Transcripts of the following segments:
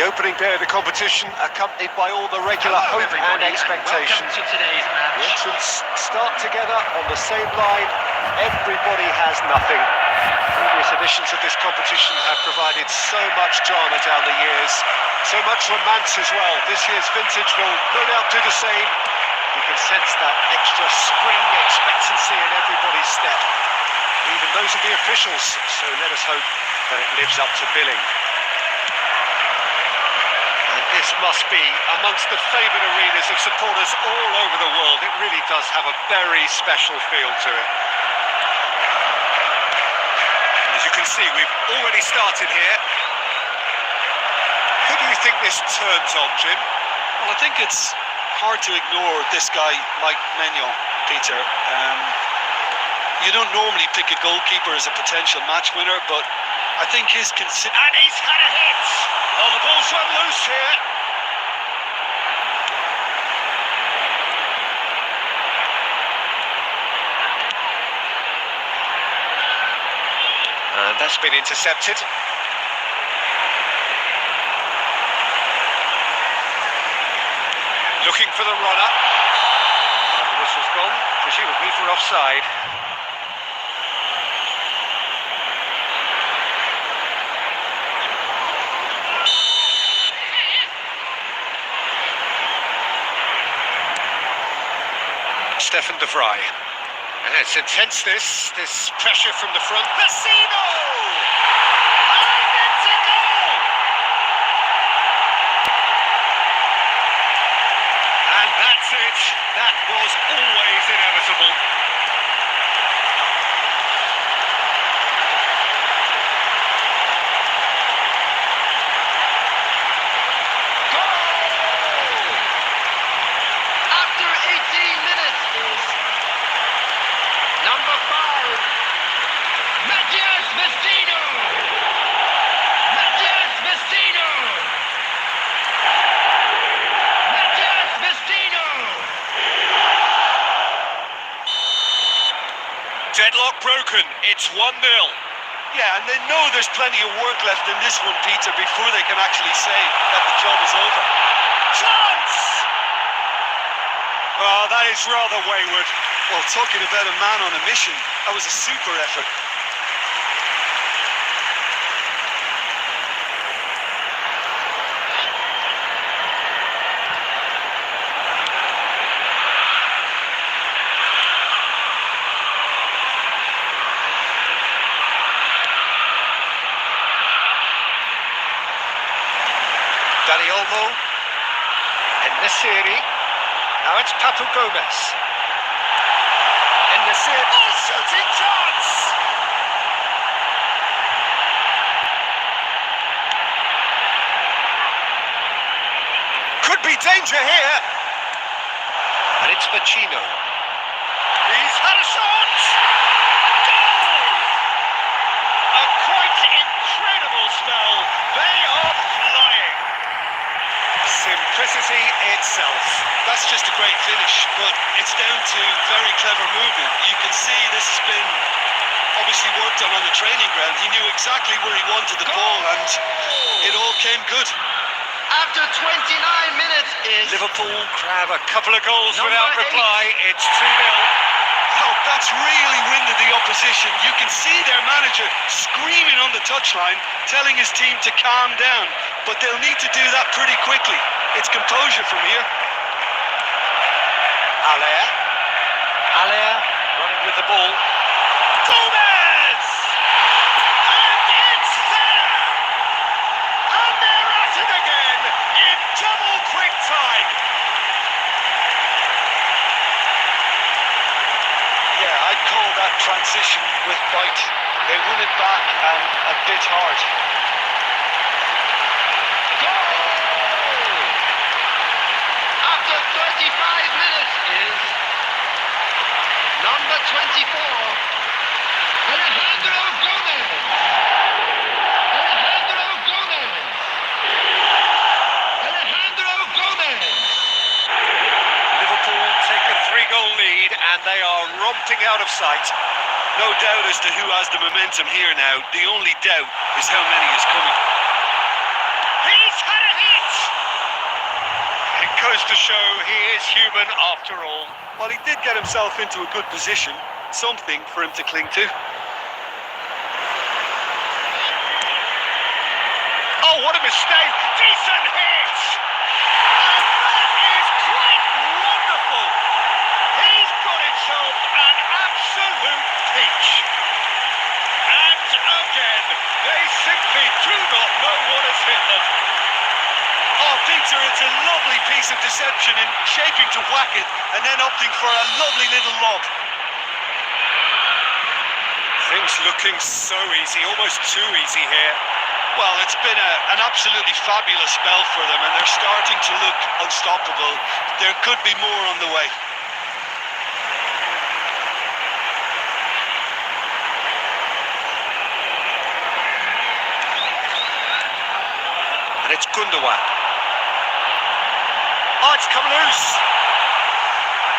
The opening day of the competition, accompanied by all the regular hope and expectation. Welcome to today's match. The entrants start together on the same line. Everybody has nothing. Previous editions of this competition have provided so much drama down the years, so much romance as well. This year's vintage will no doubt do the same. You can sense that extra spring expectancy in everybody's step, even those of the officials. So let us hope that it lives up to billing. This must be amongst the favoured arenas of supporters all over the world. It really does have a very special feel to it. And as you can see, we've already started here. Who do you think this turns on, Jim? Well, I think it's hard to ignore this guy, Mike Maignan, Peter. You don't normally pick a goalkeeper as a potential match winner, but I think his And he's had a hit! Oh, the ball's run loose here. And that's been intercepted. Looking for the runner. And the whistle's gone, presumably for offside. Stefan de Vrij. And it's intense, this pressure from the front. Vecino! And it's a goal! And that's it. That was always inevitable. Deadlock broken, it's 1-0. Yeah, and they know there's plenty of work left in this one, Peter, before they can actually say that the job is over. Chance! Well, that is rather wayward. Well, talking about a man on a mission, that was a super effort. Dani Olmo, and Nesiri. Now it's Papu Gomez. And Nesiri, oh, shooting chance! Could be danger here. And it's Vecino. He's had a shot! Goal! A quite incredible spell. They are flying. Simplicity itself. That's just a great finish, but it's down to very clever movement. You can see this has been obviously worked on the training ground. He knew exactly where he wanted the ball, and it all came good. After 29 minutes is Liverpool grab a couple of goals without reply. It's 2-0. Oh, that's really winded the opposition. You can see their manager screaming on the touchline, telling his team to calm down. But they'll need to do that pretty quickly. It's composure from here. Allaire running with the ball. Gomez! And it's there! And they're at it again in double quick time. Yeah, I'd call that transition with bite. They won it back and a bit hard. after 35 minutes is number 24, Alejandro Gomez. Alejandro Gomez. Alejandro Gomez. Liverpool take a 3-goal lead and they are romping out of sight. No doubt as to who has the momentum here now. The only doubt is how many is coming. He's had a goes to show he is human after all. Well, he did get himself into a good position, something for him to cling to. Oh, what a mistake! Decent hit! And that is quite wonderful! He's got himself an absolute peach. And again, they simply do not know what has hit them. Oh, Peter, it's a lovely piece of deception in shaking to whack it and then opting for a lovely little lob. Things looking so easy, almost too easy here. Well, it's been an absolutely fabulous spell for them, and they're starting to look unstoppable. There could be more on the way. And it's Gundogan. Oh, it's come loose!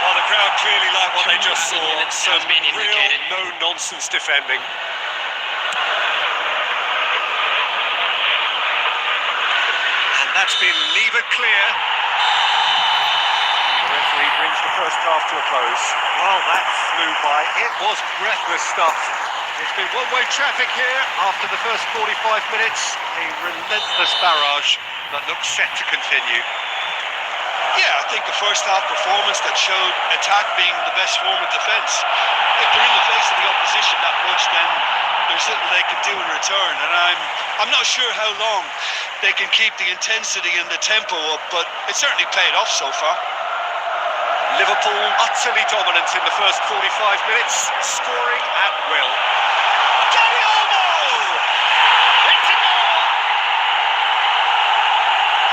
Oh, the crowd clearly like what they just saw. Some real no-nonsense defending. And that's been levered clear. The referee brings the first half to a close. Well, that flew by. It was breathless stuff. It's been one-way traffic here after the first 45 minutes. A relentless barrage that looks set to continue. Yeah, I think the first half performance that showed attack being the best form of defence. If they're in the face of the opposition that much, then there's little they can do in return. And I'm not sure how long they can keep the intensity and the tempo up, but it certainly paid off so far. Liverpool utterly dominant in the first 45 minutes, scoring at will. Dani Olmo! It's a goal!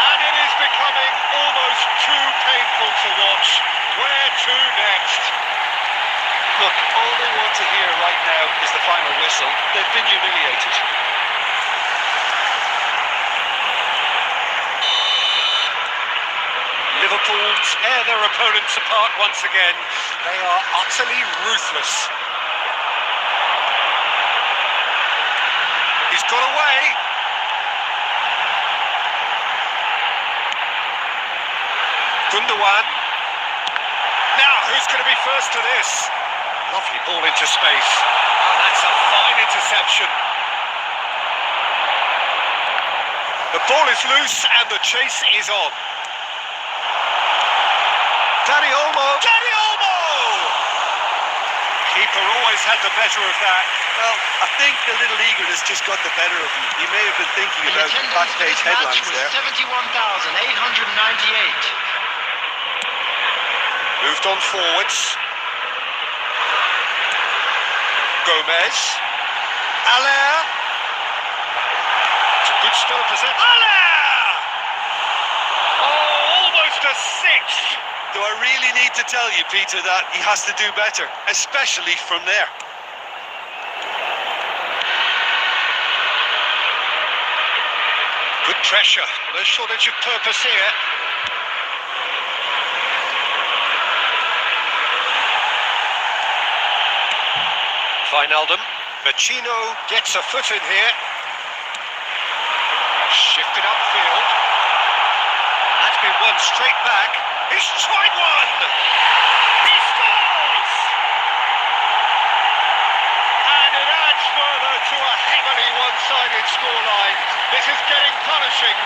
And it is becoming almost too painful to watch. Where to next? Look, all they want to hear right now is the final whistle. They've been humiliated. Liverpool tear their opponents apart once again. They are utterly ruthless. He's got away. Gundogan. Now, who's going to be first to this? Lovely ball into space. Oh, that's a fine interception. The ball is loose and the chase is on. Dani Olmo! Dani Olmo! Keeper always had the better of that. Well, I think a little eagerness just got the better of him. He may have been thinking about The backstage headlines was there. 71,898. Moved on forwards. Gomez. Allaire. It's a good spell of possession. Allaire! Oh, almost a sixth. Do I really need to tell you, Peter, that he has to do better, especially from there? Good pressure. No shortage of purpose here. Wijnaldum. Vecino gets a foot in here. Shifted upfield. That's been won straight back. He's tried one! He scores! And it adds further to a heavily one-sided scoreline. This is getting punishing.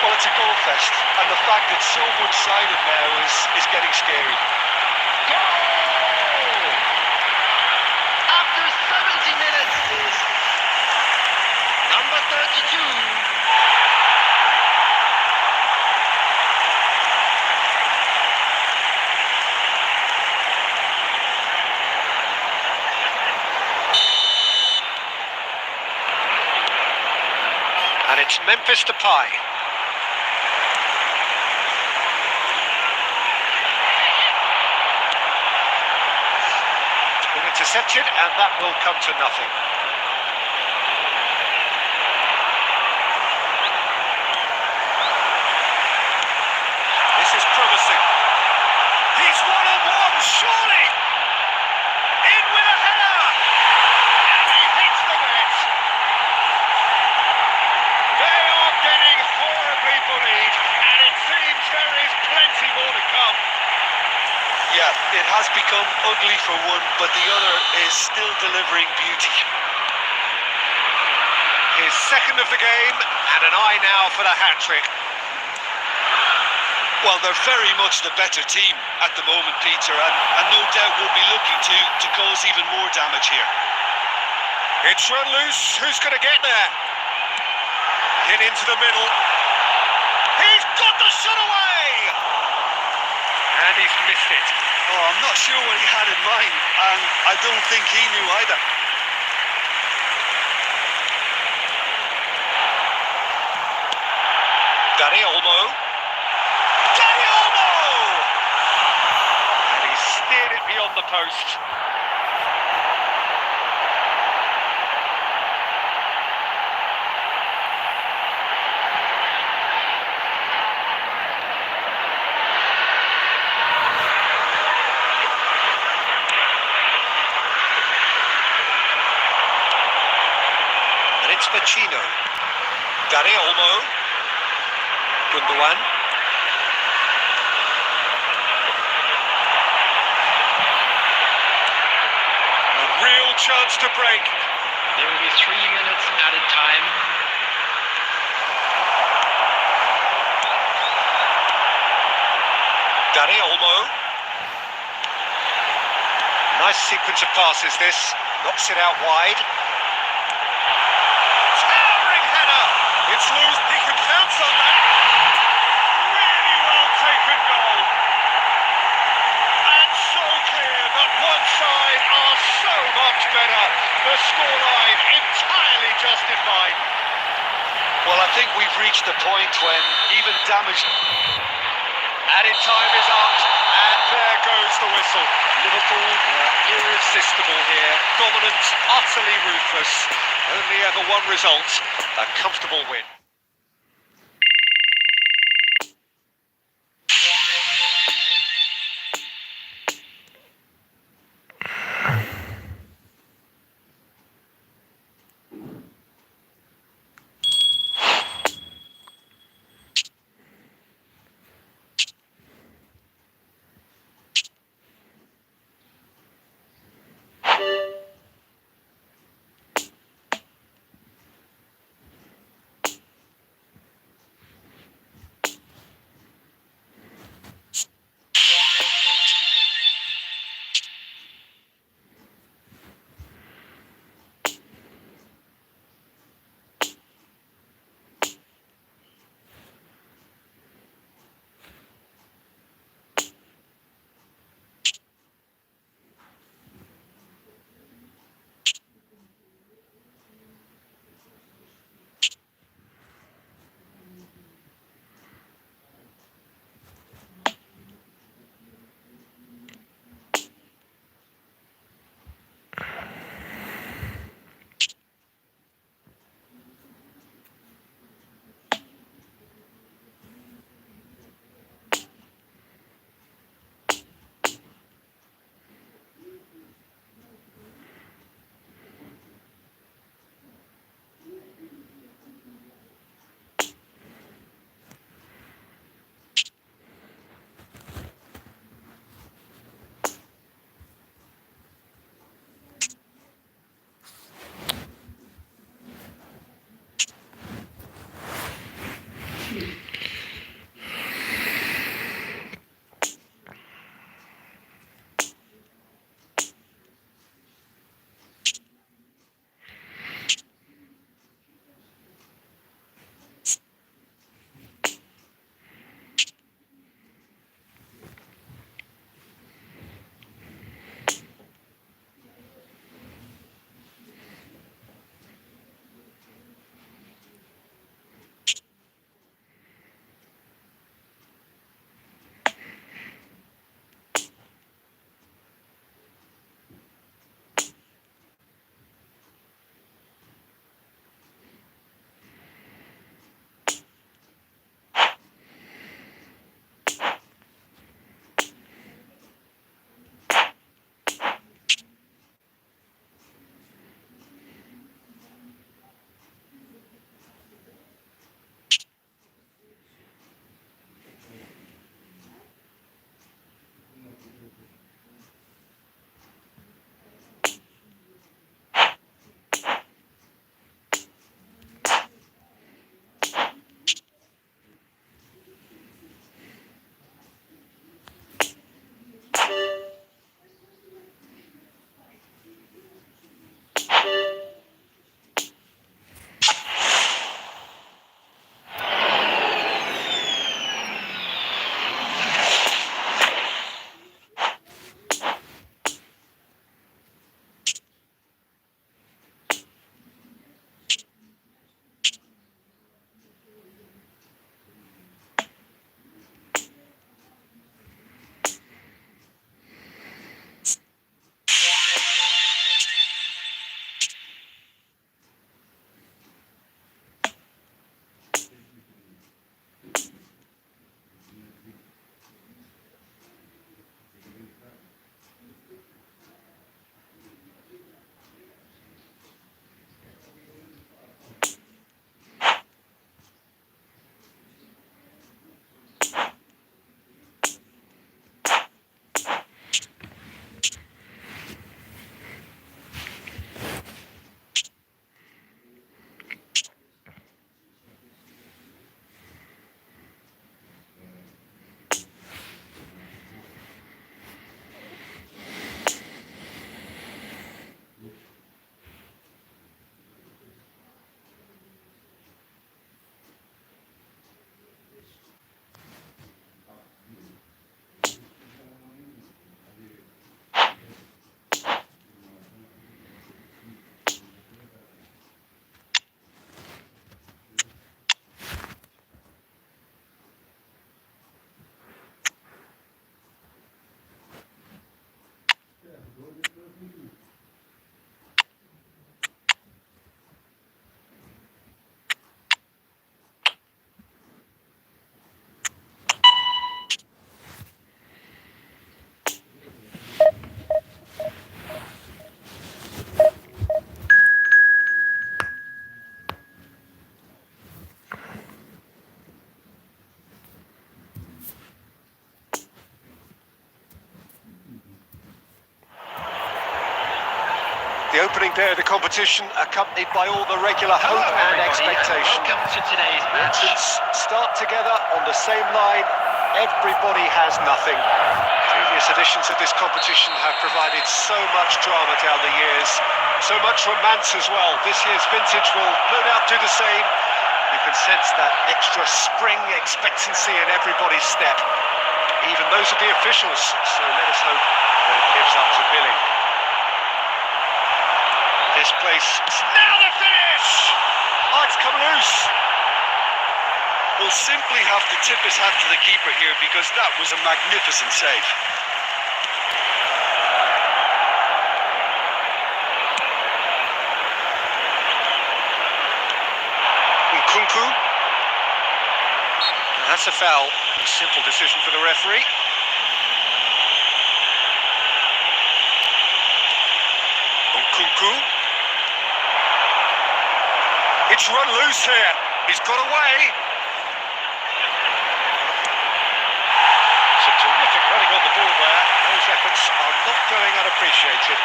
Well, it's a goal fest, and the fact it's so one-sided now is getting scary. Goal! After 70 minutes is number 32. And it's Memphis Depay. It's been intercepted, and that will come to nothing. This is promising. He's one-on-one, surely! In with a header! And he hits the net! They are lead, and it seems there is plenty more to come. Yeah, it has become ugly for one, but the other is still delivering beauty. His second of the game, and an eye now for the hat-trick. Well, they're very much the better team at the moment, Peter, and no doubt will be looking to cause even more damage here. It's run loose. Who's going to get there? Hit into the middle. He's got the shot away! And he's missed it. Oh, I'm not sure what he had in mind, and I don't think he knew either. Danny Olmo. Danny Olmo! And he steered it beyond the post. And it's Pacino. Danny Olmo. Gundogan. A real chance to break. There will be 3 minutes added time. Danny Olmo. Nice sequence of passes this. Knocks it out wide. Towering header. It's loose. He can pounce on that. Really well taken goal. And so clear that one side are so much better. The scoreline entirely justified. Well, I think we've reached the point when even damage... Added time is up, and there goes the whistle. Liverpool were irresistible here. Dominant, utterly ruthless. Only ever one result, a comfortable win. The opening day of the competition, accompanied by all the regular hope and expectation. Welcome to today's match. Merchants start together on the same line. Everybody has nothing. Previous editions of this competition have provided so much drama down the years, so much romance as well. This year's vintage will no doubt do the same. You can sense that extra spring expectancy in everybody's step, even those of the officials. So let us hope that it lives up to billing. This place, now the finish! Oh, it's come loose. Will simply have to tip his hat to the keeper here because that was a magnificent save. Nkunku. That's a foul. A simple decision for the referee. Nkunku. It's run loose here. He's got away. Some terrific running on the ball there. Those efforts are not going unappreciated.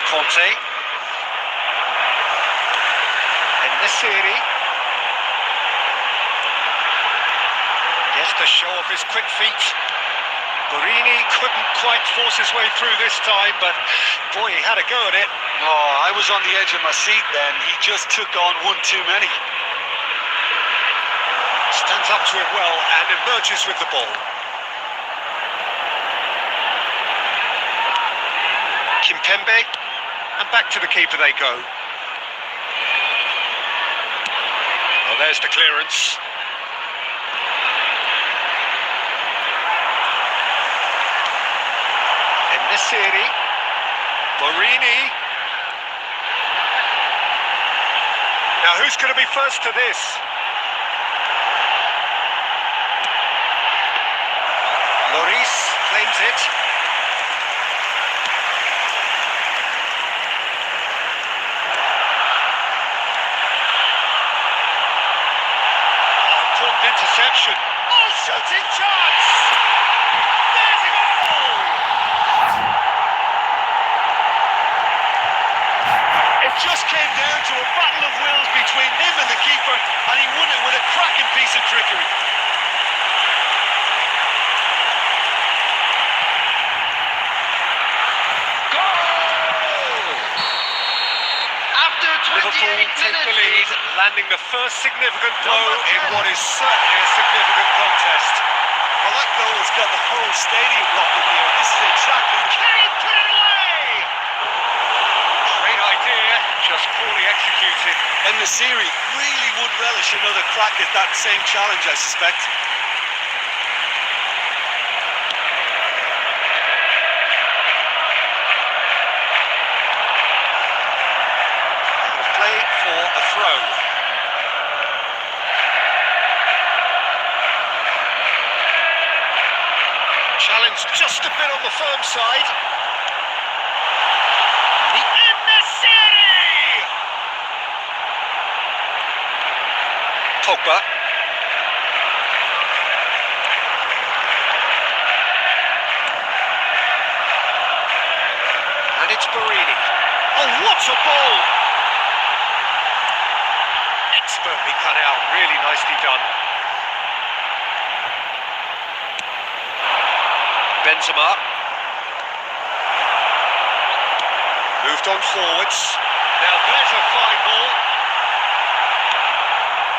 Conte. Enesiri. Yes, to show off his quick feet. Borini couldn't quite force his way through this time, but boy, he had a go at it. Oh, I was on the edge of my seat then. He just took on one too many. Stands up to it well and emerges with the ball. Kimpembe, and back to the keeper they go. Oh, there's the clearance. Enesiri, Borini. Now who's going to be first to this? Lloris claims it. Important interception. Oh, shooting chance! There's a goal! It just came down to a battle of wills between him and the keeper, and he won it with a cracking piece of trickery. After 28 Liverpool take the lead, minutes, landing the first significant blow in what is certainly a significant contest. Well, that goal has got the whole stadium rocking here. This is exactly... Can he put it away? Great idea, just poorly executed. And Nasiri really would relish another crack at that same challenge, I suspect. Play for a throw. Challenge just a bit on the firm side. The Enesiri! Pogba. And it's Borini. Oh, what a ball! Expertly cut out, really nicely done. Benzema. Moved on forwards. Now there's a fine ball.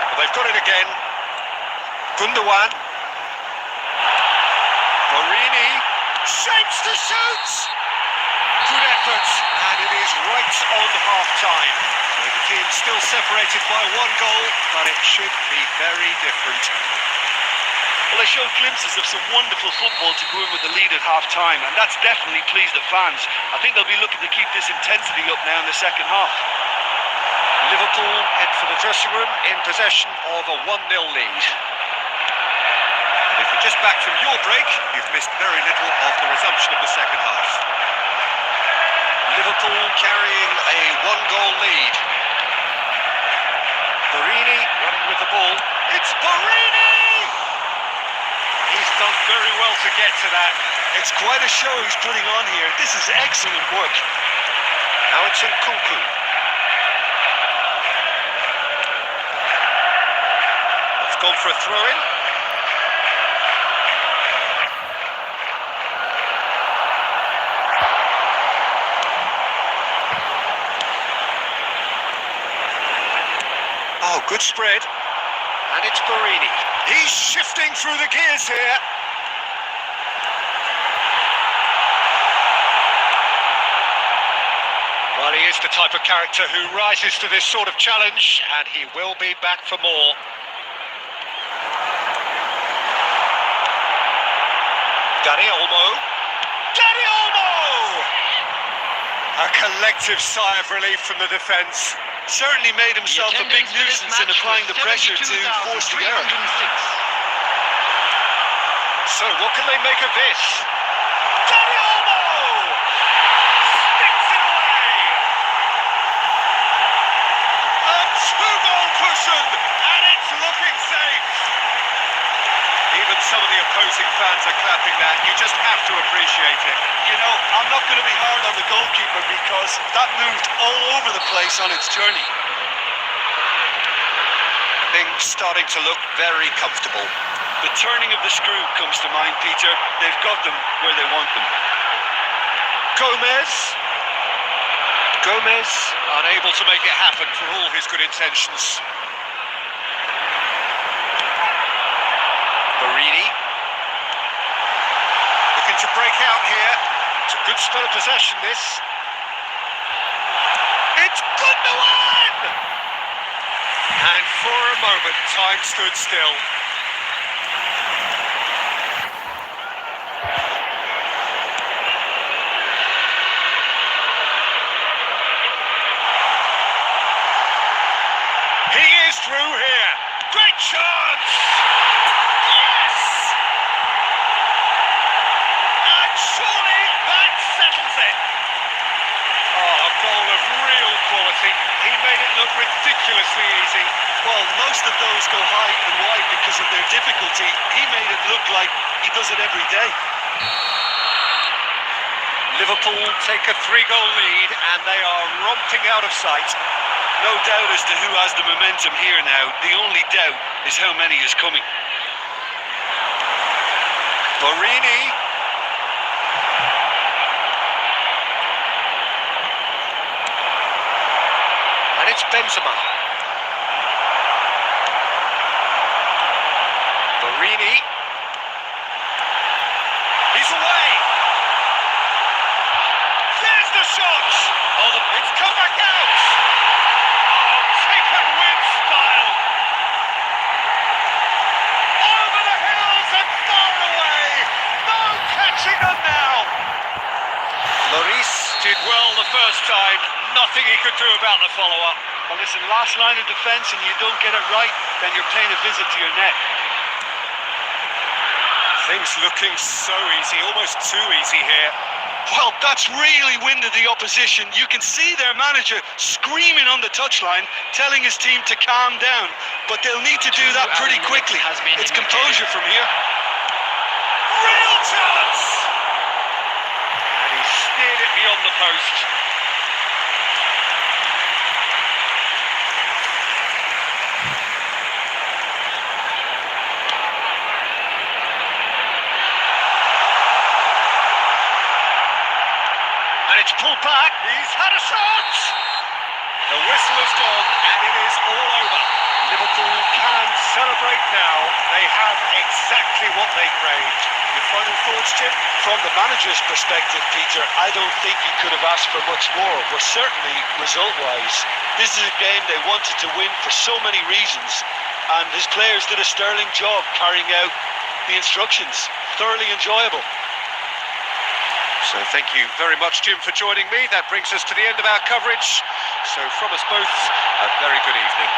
Well, they've got it again. Gundogan. Borini. Shapes to shoot! Good effort, and it is right on half-time. So the team's still separated by one goal, but it should be very different. Well, they showed glimpses of some wonderful football to go in with the lead at half-time, and that's definitely pleased the fans. I think they'll be looking to keep this intensity up now in the second half. Liverpool head for the dressing room in possession of a 1-0 lead. And if you're just back from your break, you've missed very little of the resumption of the second half. Liverpool carrying a 1-goal lead. Borini running with the ball. It's Borini! He's done very well to get to that. It's quite a show he's putting on here. This is excellent work. Now it's in Kunku. It's gone for a throw-in. Oh, good spread. And it's Barini. He's shifting through the gears here. Well, he is the type of character who rises to this sort of challenge, and he will be back for more. Dani Olmo. Dani Olmo! A collective sigh of relief from the defence. Certainly made himself a big nuisance in applying the pressure to force the error. So what can they make of this? Dani Olmo! Sticks it away! A two-goal cushion, and it's looking safe. Even some of the opposing fans are clapping that. You just have to appreciate it. You know, I'm not going to be hard on the goalkeeper because that moved all over the place on its journey. Things starting to look very comfortable. The turning of the screw comes to mind, Peter. They've got them where they want them. Gomez, unable to make it happen for all his good intentions. Barini, looking to break out here. It's a good spell of possession, this. It's Gundogan! And for a moment, time stood still. He is through here. Great chance! Yes! And surely that settles it. Oh, a goal of real quality. He made it look ridiculously easy. Well, most of those go high and wide because of their difficulty. He made it look like he does it every day. Liverpool take a 3-goal lead and they are romping out of sight. No doubt as to who has the momentum here now. The only doubt is how many is coming. Barini. And it's Benzema. Barini. He's away. There's the shot. Oh, it's come back out. Oh, taken with style. Over the hills and far away. No catching them now. Lloris did well the first time. Nothing he could do about the follow-up. Well, listen, last line of defence and you don't get it right, then you're paying a visit to your net. Things looking so easy, almost too easy here. Well, that's really winded the opposition. You can see their manager screaming on the touchline, telling his team to calm down. But they'll need to do that pretty quickly. It's composure from here. Real chance! And he steered it beyond the post. And it's pulled back. He's had a shot! The whistle has gone and it is all over. Liverpool can celebrate now. They have exactly what they craved. Your final thoughts, Jim? From the manager's perspective, Peter, I don't think he could have asked for much more, but certainly result-wise. This is a game they wanted to win for so many reasons, and his players did a sterling job carrying out the instructions. Thoroughly enjoyable. So thank you very much, Jim, for joining me. That brings us to the end of our coverage. So from us both, a very good evening.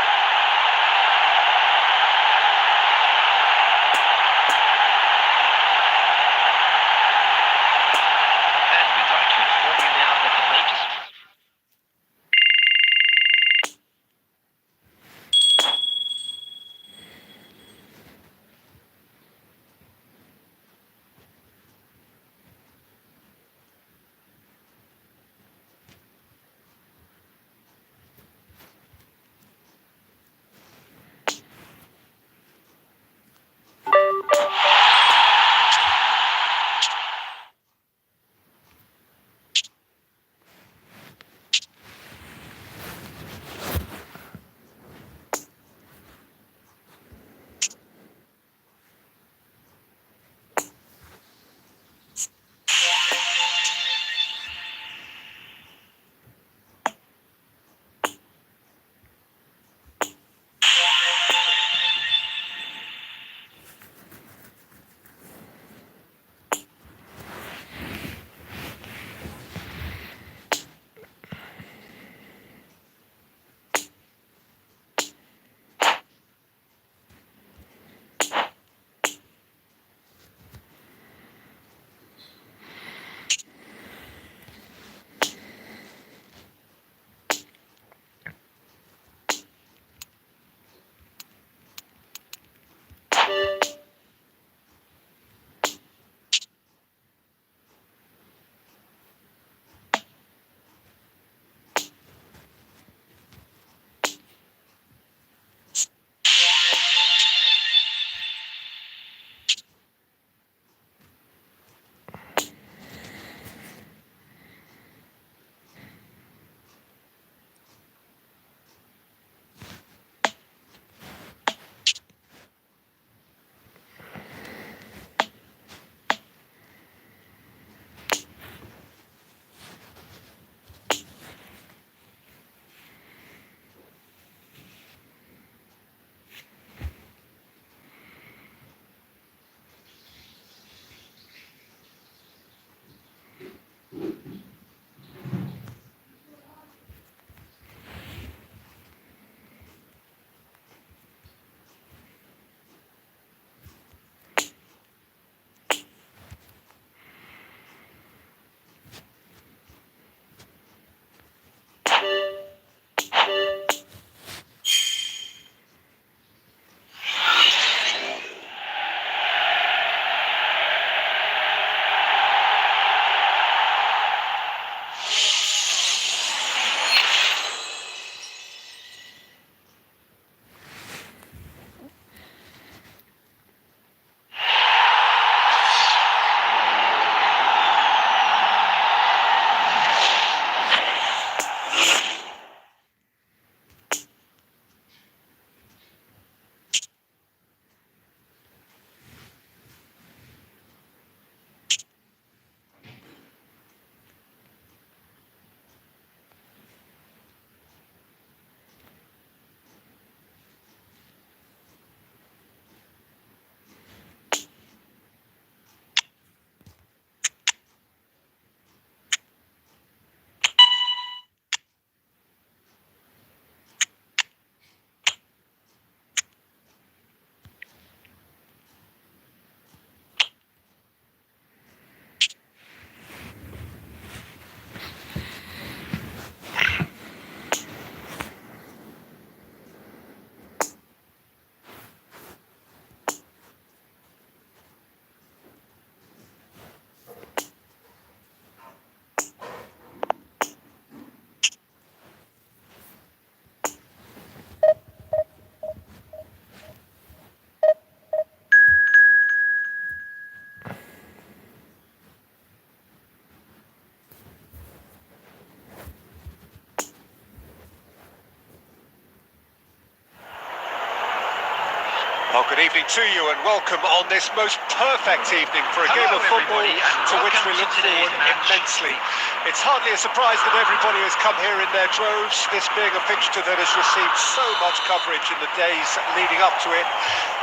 Well, good evening to you and welcome on this most perfect evening for a game of football to which we look forward immensely. It's hardly a surprise that everybody has come here in their droves, this being a fixture that has received so much coverage in the days leading up to it.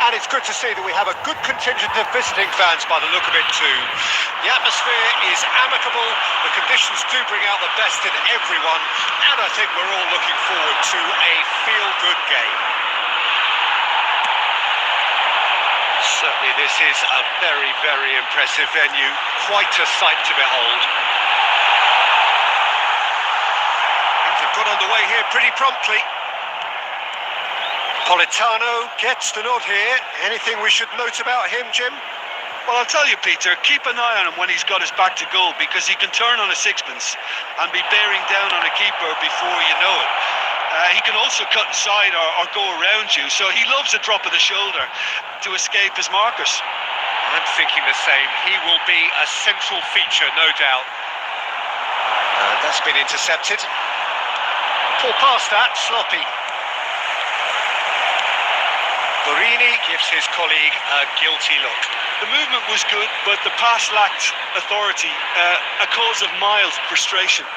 And it's good to see that we have a good contingent of visiting fans by the look of it too. The atmosphere is amicable, the conditions do bring out the best in everyone, and I think we're all looking forward to a feel-good game. Certainly this is a very, very impressive venue, quite a sight to behold. Things have got underway here pretty promptly. Politano gets the nod here. Anything we should note about him, Jim? Well, I'll tell you, Peter, keep an eye on him when he's got his back to goal, because he can turn on a sixpence and be bearing down on a keeper before you know it. He can also cut inside or go around you, so he loves a drop of the shoulder to escape his markers. I'm thinking the same. He will be a central feature, no doubt. That's been intercepted. Pull past that, sloppy. Borini gives his colleague a guilty look. The movement was good, but the pass lacked authority, a cause of mild frustration.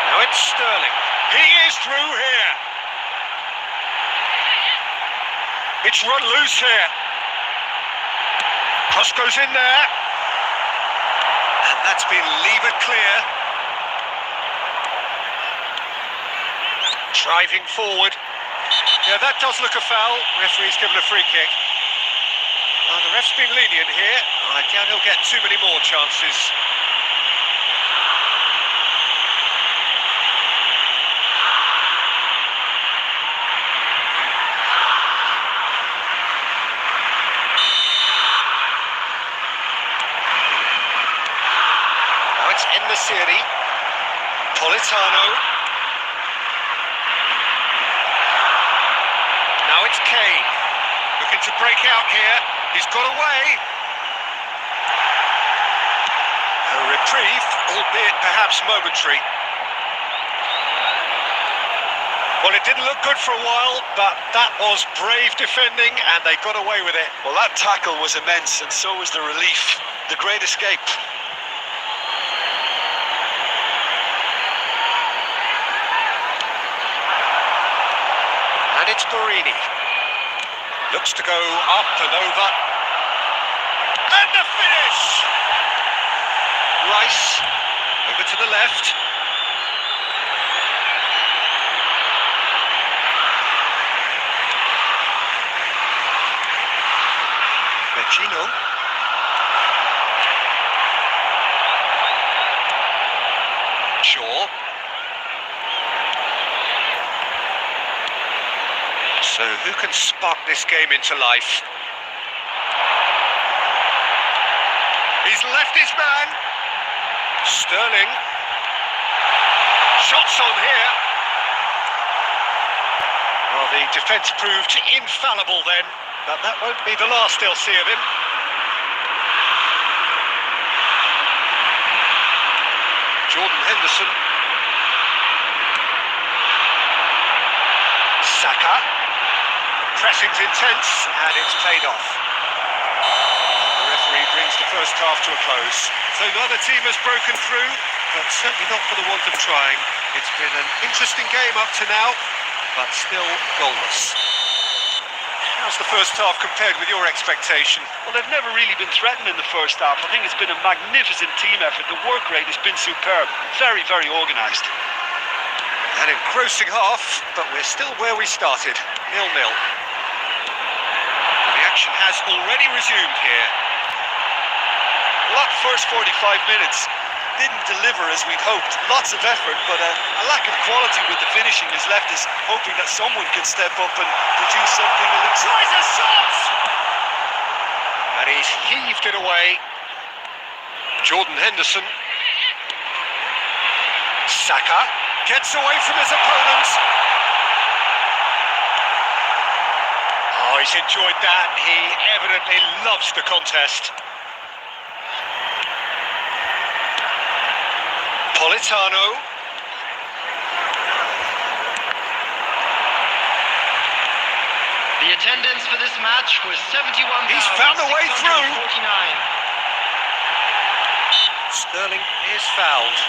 Now it's Sterling. He is through here. It's run loose here. Cross goes in there. And that's been levered clear. Driving forward. Yeah, that does look a foul. Referee's given a free kick. The ref's been lenient here. I doubt he'll get too many more chances. Now it's En-Nesyri. Politano. Now it's Kane, looking to break out here. He's got away. A reprieve, albeit perhaps momentary. Well, it didn't look good for a while, but that was brave defending, and they got away with it. Well, that tackle was immense, and so was the relief. The great escape. And it's Borini. Looks to go up and over. And the finish! Rice, over to the left. Vecino. Shaw. So who can spark this game into life? He's left his man. Sterling. Shots on here. Well, the defence proved infallible then, but that won't be the last they'll see of him. Jordan Henderson. Saka. Pressing's intense, and it's played off. The referee brings the first half to a close. So neither team has broken through, but certainly not for the want of trying. It's been an interesting game up to now, but still goalless. How's the first half compared with your expectation? Well, they've never really been threatened in the first half. I think it's been a magnificent team effort. The work rate has been superb. Very, very organised. An engrossing half, but we're still where we started, 0-0. The action has already resumed here. Well, that first 45 minutes didn't deliver as we'd hoped. Lots of effort, but a lack of quality with the finishing has left us hoping that someone can step up and produce something that looks... Tries a shot! And he's heaved it away. Jordan Henderson. Saka gets away from his opponents. Oh, he's enjoyed that. He evidently loves the contest. Politano. attendance for this match was 71,649. He's found a way through. Sterling is fouled.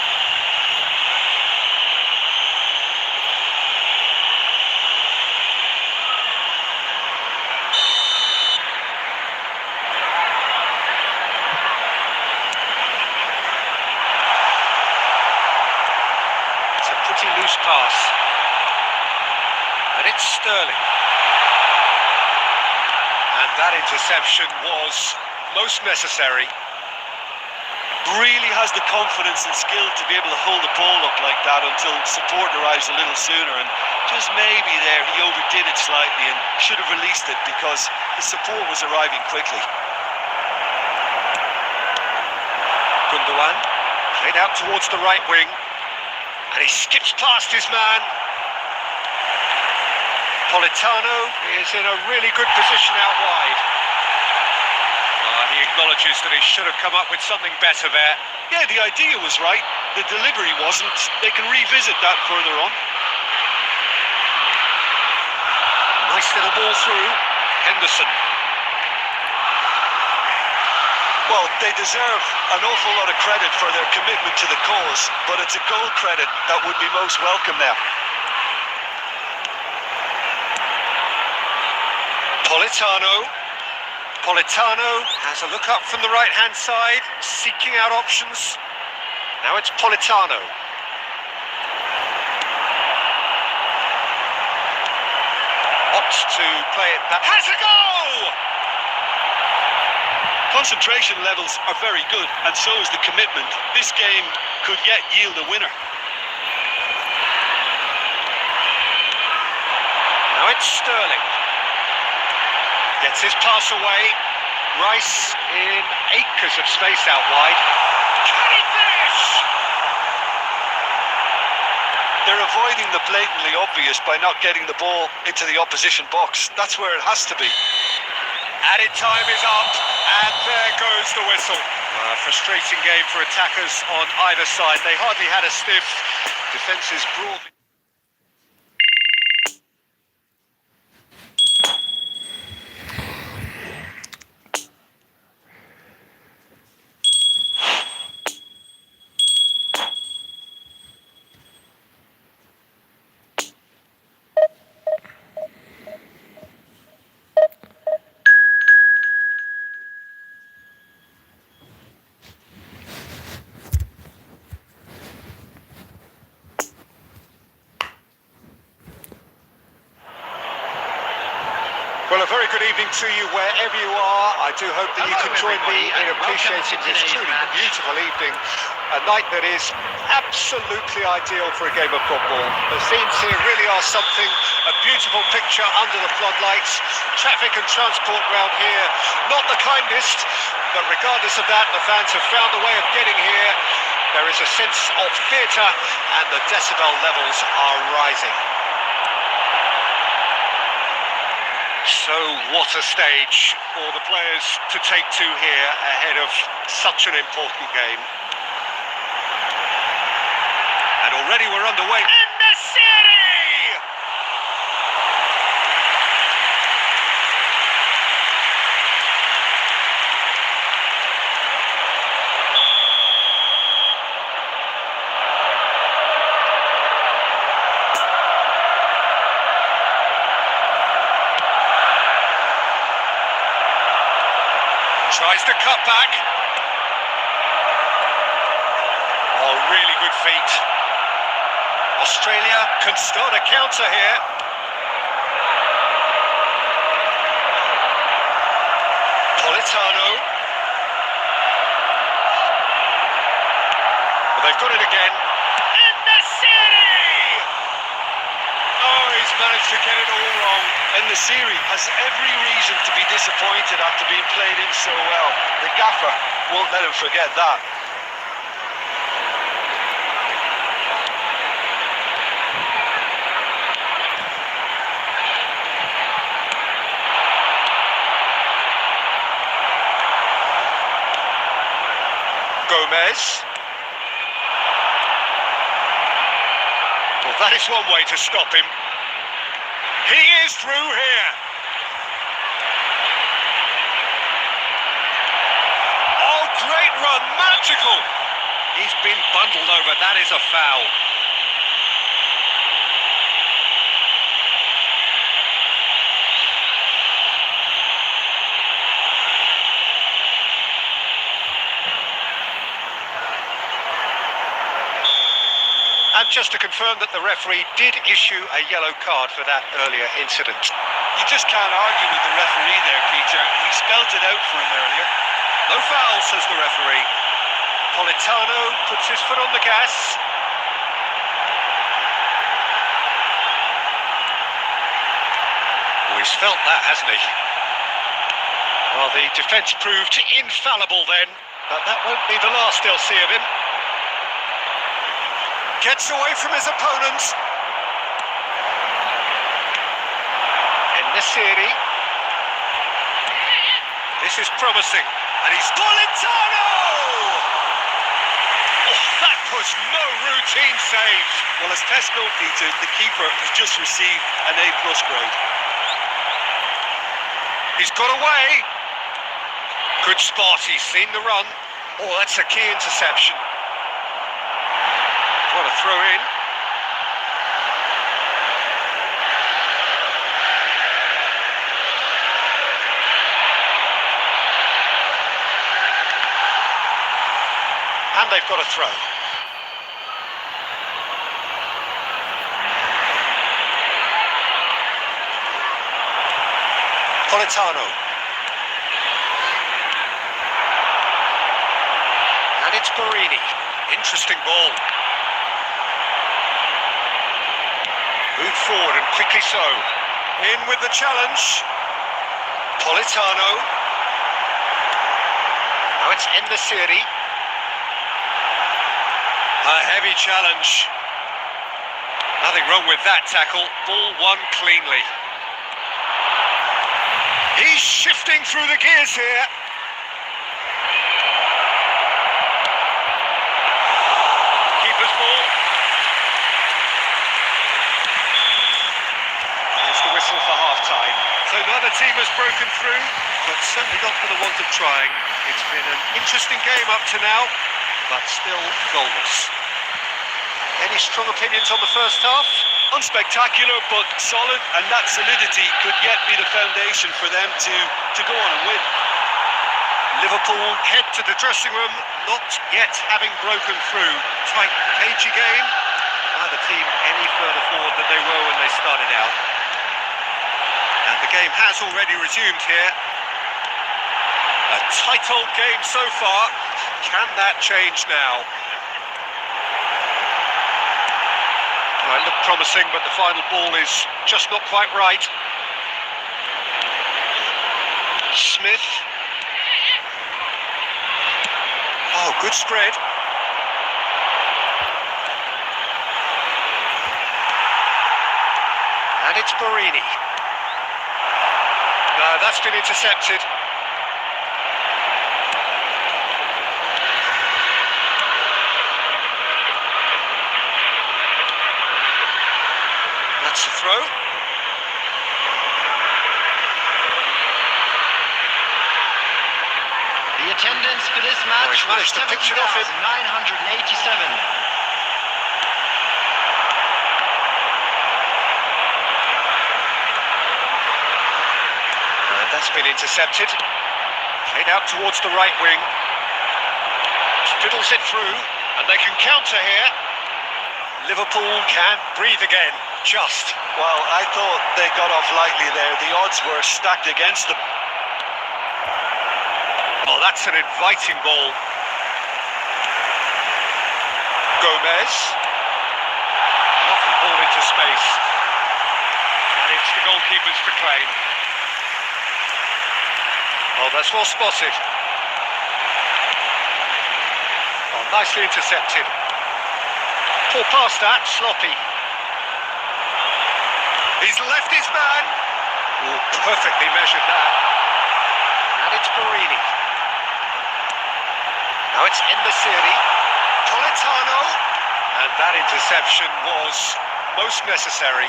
It's a pretty loose pass. And it's Sterling. And that interception was most necessary. Really has the confidence and skill to be able to hold the ball up like that until support arrives a little sooner, and just maybe there he overdid it slightly and should have released it because the support was arriving quickly. Gundogan played out towards the right wing, and he skips past his man. Politano is in a really good position out wide. He acknowledges that he should have come up with something better there. Yeah, the idea was right, the delivery wasn't. They can revisit that further on. Nice little ball through. Henderson. Well, they deserve an awful lot of credit for their commitment to the cause, but it's a goal credit that would be most welcome now. Politano has a look up from the right-hand side, seeking out options. Now it's Politano. Opts to play it back. Has a goal! Concentration levels are very good, and so is the commitment. This game could yet yield a winner. Now it's Sterling. Gets his pass away. Rice in acres of space out wide. Can he finish? They're avoiding the blatantly obvious by not getting the ball into the opposition box. That's where it has to be. Added time is up, and there goes the whistle. Frustrating game for attackers on either side. They hardly had a sniff. Defence is broadly... Well, a very good evening to you wherever you are. I do hope that you can join me in appreciating this truly beautiful evening. A night that is absolutely ideal for a game of football. The scenes here really are something, a beautiful picture under the floodlights. Traffic and transport around here, not the kindest, but regardless of that, the fans have found a way of getting here. There is a sense of theatre and the decibel levels are rising. So what a stage for the players to take to here ahead of such an important game. And already we're underway. In the city! Tries to cut back. Oh, really good feet. Australia can start a counter here. Politano. Well, they've got it again. In the city! Oh, he's managed to get it all wrong. And the series has every reason to be disappointed after being played in so well. The gaffer won't let him forget that. Gomez. Well, that is one way to stop him. He is through here. run, magical. He's been bundled over, that is a foul. And just to confirm that the referee did issue a yellow card for that earlier incident. You just can't argue with the referee there, Peter. He spelled it out for him earlier. No foul, says the referee. Politano puts his foot on the gas. Oh, he's felt that, hasn't he? Well, the defence proved infallible then, but that won't be the last they'll see of him. Gets away from his opponent. Nesiri. This is promising. And he's Politano! Oh, that was no routine save. Well, as test goal, Peter, the keeper has just received an A+ grade. He's got away. Good spot, he's seen the run. Oh, that's a key interception. What a throw in. And they've got a throw. Politano. And it's Barini. Interesting ball. Move forward and quickly so. In with the challenge. Politano. Now it's Nesiri. A heavy challenge. Nothing wrong with that tackle. Ball won cleanly. He's shifting through the gears here. Keeper's ball. There's the whistle for half-time. So neither team has broken through, but certainly not for the want of trying. It's been an interesting game up to now, but still goalless. Any strong opinions on the first half? Unspectacular, but solid, and that solidity could yet be the foundation for them to go on and win. Liverpool head to the dressing room, not yet having broken through. Tight, cagey game. Neither team any further forward than they were when they started out. And the game has already resumed here. A tight old game so far. Can that change now? Well, it looked promising, but the final ball is just not quite right. Smith. Oh, good spread. And it's Barini. No, that's been intercepted. That's the throw. The attendance for this match he's managed to was pitch it off him. 7,987. That's been intercepted. Played out towards the right wing. Fiddles it through, and they can counter here. Liverpool can breathe again, just. Well, I thought they got off lightly there. The odds were stacked against them. Oh, that's an inviting ball. Gomez. Lovely ball into space. And it's the goalkeeper's to claim. Oh, that's well spotted. Oh, nicely intercepted. Poor pass that, sloppy. He's left his man. Oh, perfectly measured that. And it's Barini. Now it's Nesiri. Politano. And that interception was most necessary.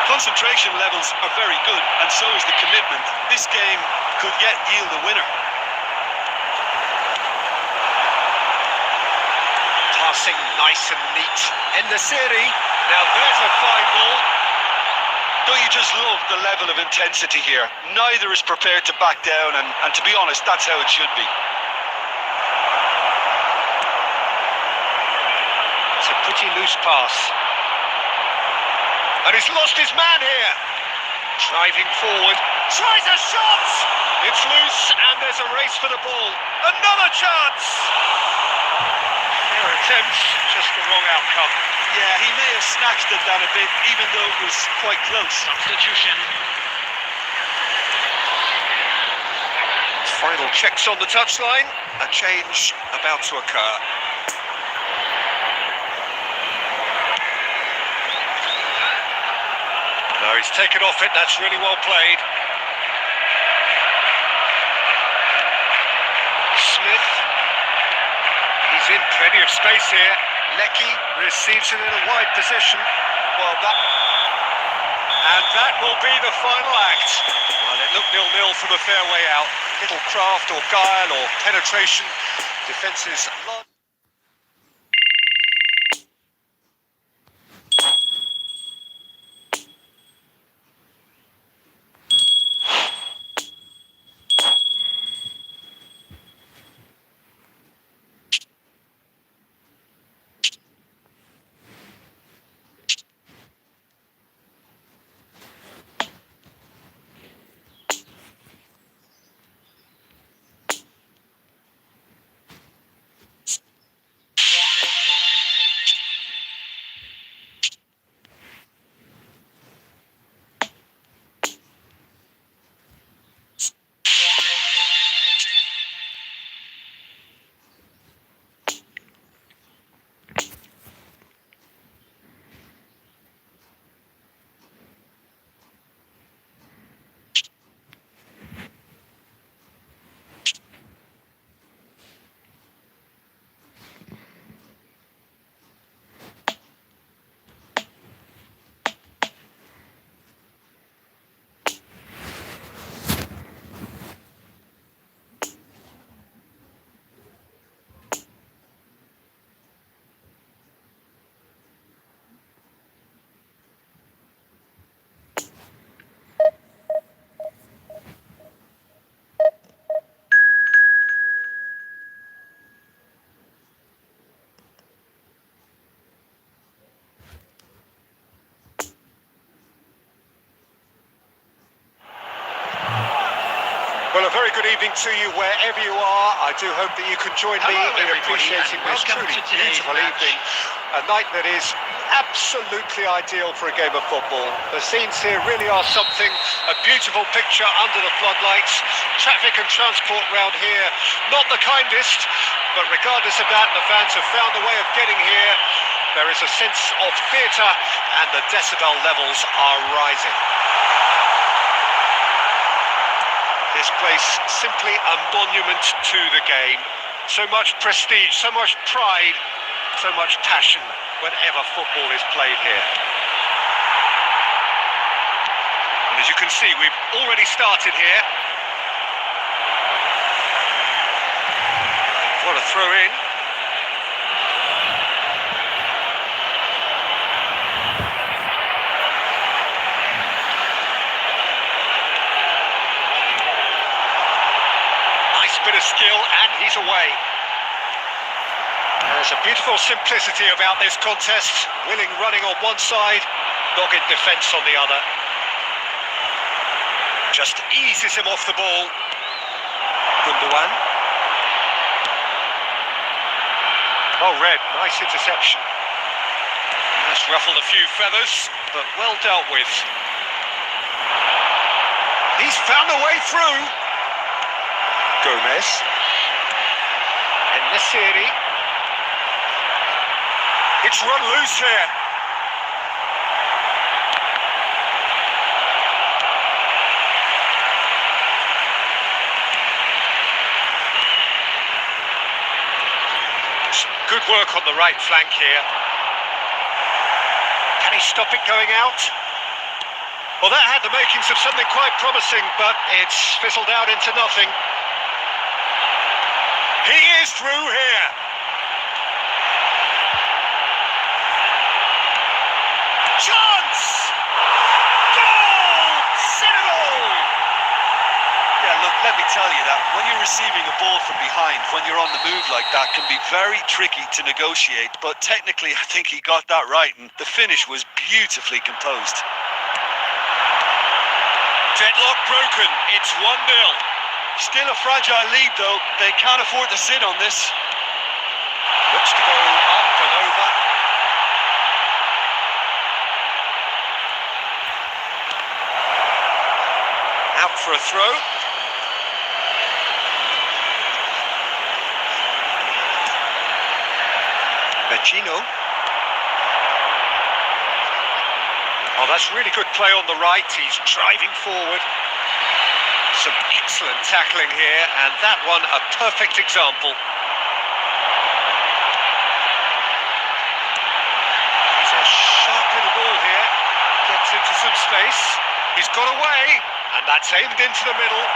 Concentration levels are very good, and so is the commitment. This game could yet yield a winner. Passing nice and neat. En-Nesyri. Now there's a fine ball. Don't you just love the level of intensity here? Neither is prepared to back down, and to be honest, that's how it should be. It's a pretty loose pass. And he's lost his man here. Driving forward. Tries a shot! It's loose, and there's a race for the ball. Another chance! Fair attempt, just the wrong outcome. Yeah, he may have snatched at that a bit, even though it was quite close. Substitution. Final checks on the touchline. A change about to occur. No, he's taken off it. That's really well played. Smith. He's in plenty of space here. Lecky receives it in a wide position. Well, that will be the final act. Well, it looked 0-0 from a fair way out. Little craft or guile or penetration. Defence is large. Well, a very good evening to you wherever you are. I do hope that you can join me Hello, in everybody, appreciating and this welcome truly to today's beautiful match. evening. A night that is absolutely ideal for a game of football. The scenes here really are something. A beautiful picture under the floodlights. Traffic and transport round here, not the kindest, but regardless of that, the fans have found a way of getting here. There is a sense of theatre, and the decibel levels are rising. This place simply a monument to the game. So much prestige, so much pride, so much passion whenever football is played here. And as you can see, we've already started here. What a throw in. Bit of skill, and he's away. There's a beautiful simplicity about this contest. Willing running on one side, dogged defence on the other. Just eases him off the ball. Gundogan. Oh, Red, nice interception. That's ruffled a few feathers, but well dealt with. He's found a way through. Gomez. En-Nesyri. It's run loose here. Good work on the right flank here. Can he stop it going out? Well, that had the makings of something quite promising, but it's fizzled out into nothing. He is through here. chance! Goal! Senegal! Yeah, look, let me tell you that when you're receiving a ball from behind, when you're on the move like that, can be very tricky to negotiate. But technically, I think he got that right, and the finish was beautifully composed. Deadlock broken. It's 1-0. Still a fragile lead, though. They can't afford to sit on this. Looks to go up and over. Out for a throw. Vecino. Oh, that's really good play on the right. He's driving forward. Some excellent tackling here, and that one a perfect example. He's a sharp little ball here. Gets into some space. He's got away, and that's aimed into the middle.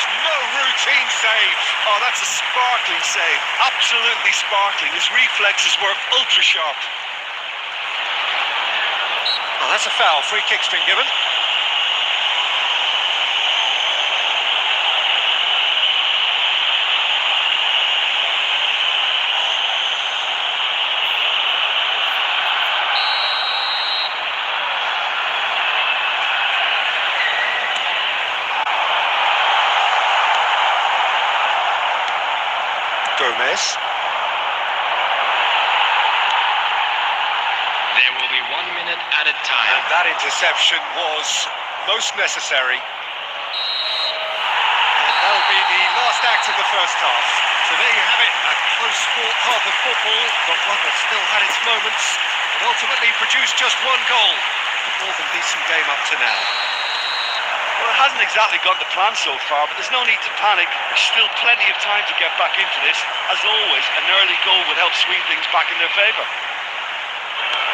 No routine save. Oh, that's a sparkling save. Absolutely sparkling. His reflexes were ultra sharp. Oh, that's a foul. Free kick's been given. Gomez. There will be 1 minute added time. And that interception was most necessary. And that'll be the last act of the first half. So there you have it, a close-fought half of football, but one that still had its moments, and ultimately produced just one goal. A more than decent game up to now. Well, it hasn't exactly gone to plan so far, but there's no need to panic. There's still plenty of time to get back into this. As always, an early goal would help swing things back in their favour.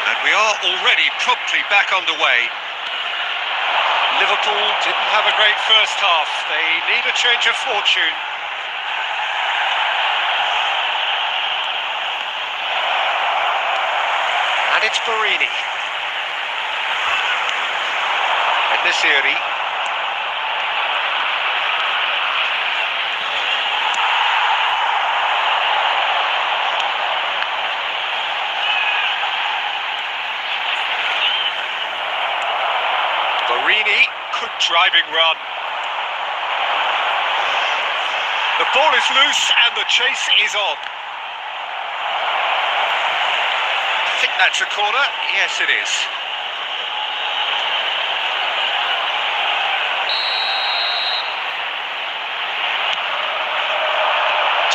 And we are already promptly back underway. Liverpool didn't have a great first half. They need a change of fortune. And it's Barini. Nesiri. Barini, good driving run. The ball is loose and the chase is on. I think that's a corner. Yes, it is.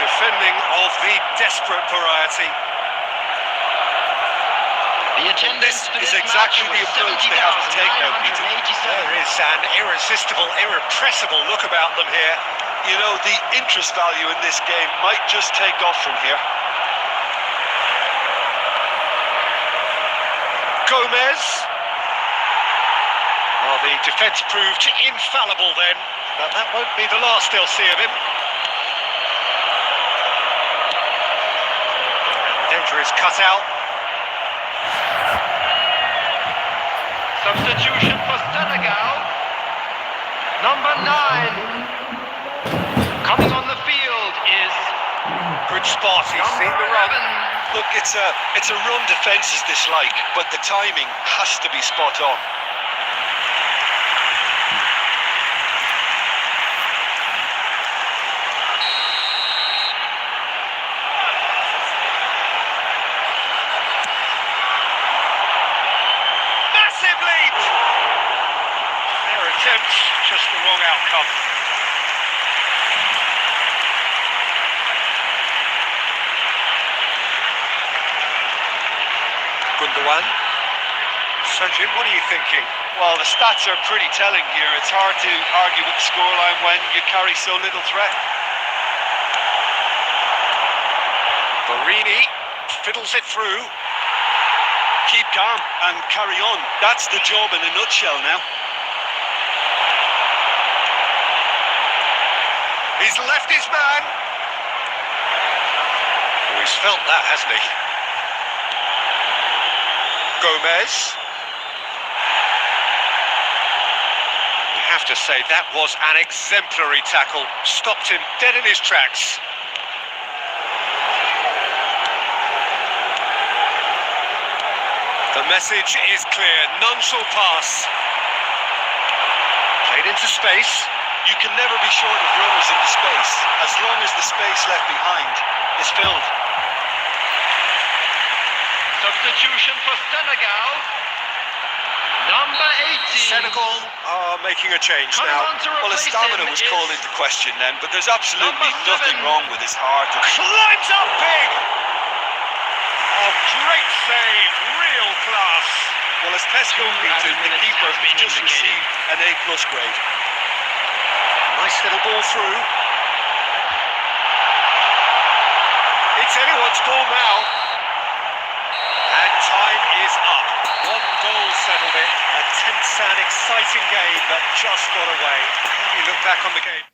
Defending of the desperate variety. The attendance This is exactly the approach they have to take now, Peter. There is an irresistible, irrepressible look about them here. You know, the interest value in this game might just take off from here. Gomez. Well, the defence proved infallible then, but that won't be the last they'll see of him. Danger is cut out. Substitution for Senegal. Number 9. Coming on the field is Good spot, he's seen the run. Look, it's a run defence is dislike, but the timing has to be spot on. Massive leap! Their attempt, just the wrong outcome. Gundogan. Sajid, what are you thinking? Well, the stats are pretty telling here. It's hard to argue with the scoreline when you carry so little threat. Barini fiddles it through. Keep calm and carry on. That's the job in a nutshell now. He's left his man. Oh, he's felt that, hasn't he? Gomez. You have to say that was an exemplary tackle. Stopped him dead in his tracks. The message is clear. None shall pass. Played into space. You can never be short of runners into space, as long as the space left behind is filled. Substitution for Senegal. Number 18. Senegal are making a change Coming now. on to Well, his replace stamina him was is called into question then, but there's absolutely Number 7. nothing wrong with his heart. Climbs up big. Oh, great save. Real class. Well, as Pesco beat him, the minutes keeper has been just indicated. received an A+ grade. Nice little ball through. It's anyone's ball now. And time is up. One goal settled it. A tense and exciting game that just got away. How do you look back on the game?